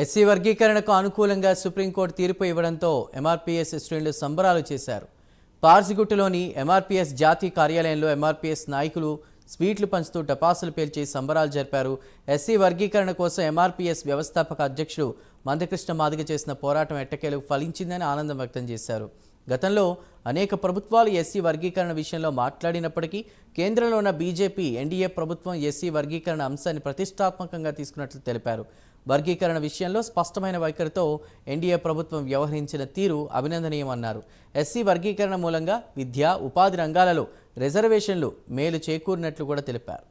SC వర్గీకరణకు అనుకూలంగా supreme court తీర్పు ఇవ్వడంతో ఎంఆర్పీఎస్ శ్రేణులు సంబరాలు చేశారు. పార్సిగుట్టులోని ఎంఆర్పీఎస్ జాతీయ కార్యాలయంలో ఎంఆర్పీఎస్ నాయకులు స్వీట్లు పంచుతూ టపాసులు పేల్చి సంబరాలు జరిపారు. ఎస్సీ వర్గీకరణ కోసం ఎంఆర్పీఎస్ వ్యవస్థాపక అధ్యక్షుడు మందకృష్ణ మాదిగ చేసిన పోరాటం ఎట్టకేలకు ఫలించిందని ఆనందం వ్యక్తం చేశారు. గతంలో అనేక ప్రభుత్వాలు ఎస్సీ వర్గీకరణ విషయంలో మాట్లాడినప్పటికీ కేంద్రంలో ఉన్న బీజేపీ ఎన్డీఏ ప్రభుత్వం ఎస్సీ వర్గీకరణ అంశాన్ని ప్రతిష్టాత్మకంగా తీసుకున్నట్లు తెలిపారు. వర్గీకరణ విషయంలో స్పష్టమైన వైఖరితో ఎన్డీఏ ప్రభుత్వం వ్యవహరించిన తీరు అభినందనీయమన్నారు. ఎస్సీ వర్గీకరణ మూలంగా విద్య, ఉపాధి రంగాలలో రిజర్వేషన్లు మేలు చేకూరినట్లు కూడా తెలిపారు.